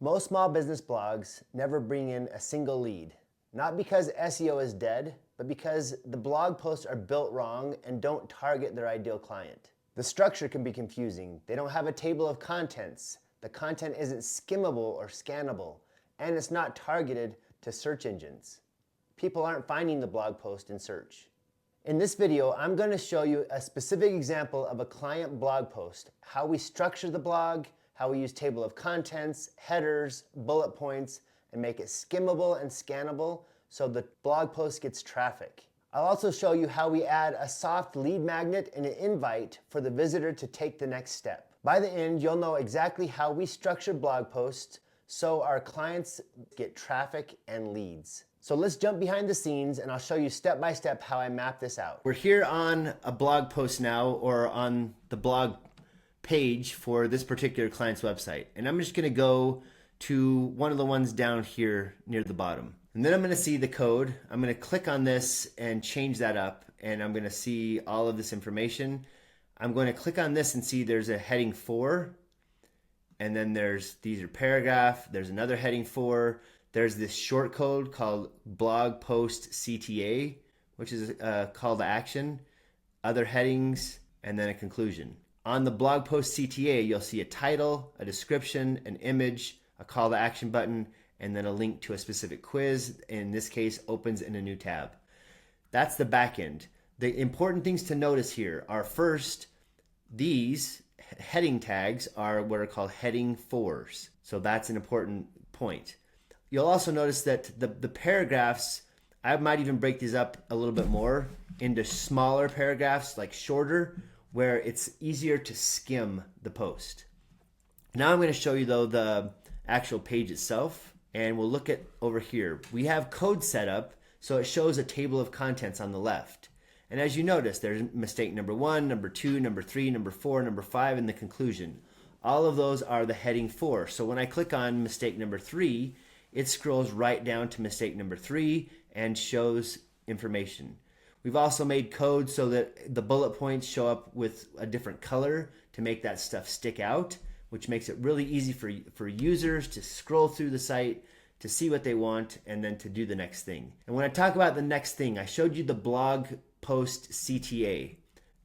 Most small business blogs never bring in a single lead. Not because SEO is dead, but because the blog posts are built wrong and don't target their ideal client. The structure can be confusing. They don't have a table of contents. The content isn't skimmable or scannable, and it's not targeted to search engines. People aren't finding the blog post in search. In this video, I'm going to show you a specific example of a client blog post, how we structure the blog, how we use table of contents, headers, bullet points, and make it skimmable and scannable so the blog post gets traffic. I'll also show you how we add a soft lead magnet and an invite for the visitor to take the next step. By the end, you'll know exactly how we structure blog posts so our clients get traffic and leads. So let's jump behind the scenes and I'll show you step by step how I map this out. We're here on a blog post now, or on the blog page for this particular client's website. And I'm just gonna go to one of the ones down here near the bottom. And then I'm gonna see the code. I'm gonna click on this and change that up, and I'm gonna see all of this information. I'm going to click on this and see there's a heading 4, and then these are paragraph, there's another heading 4, there's this short code called Blog Post CTA, which is a call to action, other headings, and then a conclusion. On the Blog Post CTA, you'll see a title, a description, an image, a call to action button, and then a link to a specific quiz. In this case, opens in a new tab. That's the back end. The important things to notice here are, first, these heading tags are what are called heading 4s. So that's an important point. You'll also notice that the paragraphs, I might even break these up a little bit more into smaller paragraphs, like shorter, where it's easier to skim the post. Now I'm going to show you though the actual page itself, and we'll look at over here. We have code set up so it shows a table of contents on the left. And as you notice, there's mistake number 1, number 2, number 3, number 4, number 5, and the conclusion. All of those are the heading 4. So when I click on mistake number 3, it scrolls right down to mistake number 3 and shows information. We've also made code so that the bullet points show up with a different color to make that stuff stick out, which makes it really easy for users to scroll through the site, to see what they want, and then to do the next thing. And when I talk about the next thing, I showed you the Blog Post CTA.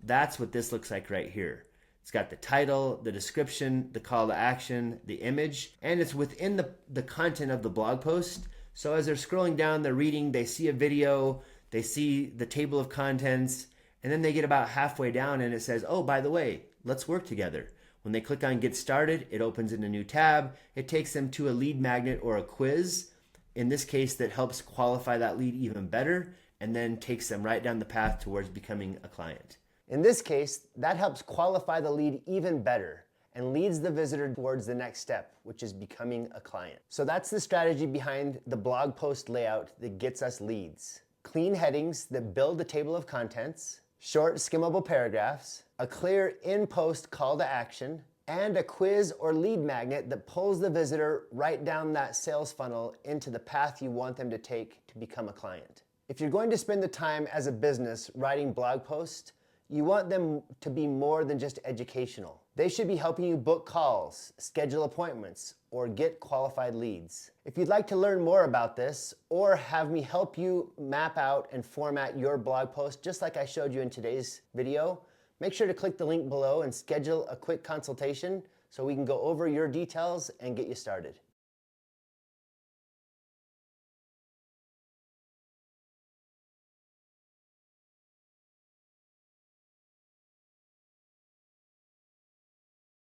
That's what this looks like right here. It's got the title, the description, the call to action, the image, and it's within the content of the blog post. So as they're scrolling down, they're reading, they see a video, they see the table of contents, and then they get about halfway down and it says, oh, by the way, let's work together. When they click on Get Started, it opens in a new tab. It takes them to a lead magnet or a quiz, in this case, that helps qualify that lead even better, and then takes them right down the path towards becoming a client. In this case, that helps qualify the lead even better and leads the visitor towards the next step, which is becoming a client. So that's the strategy behind the blog post layout that gets us leads. Clean headings that build the table of contents, short skimmable paragraphs, a clear in-post call to action, and a quiz or lead magnet that pulls the visitor right down that sales funnel into the path you want them to take to become a client. If you're going to spend the time as a business writing blog posts, you want them to be more than just educational. They should be helping you book calls, schedule appointments, or get qualified leads. If you'd like to learn more about this, or have me help you map out and format your blog post just like I showed you in today's video, make sure to click the link below and schedule a quick consultation so we can go over your details and get you started.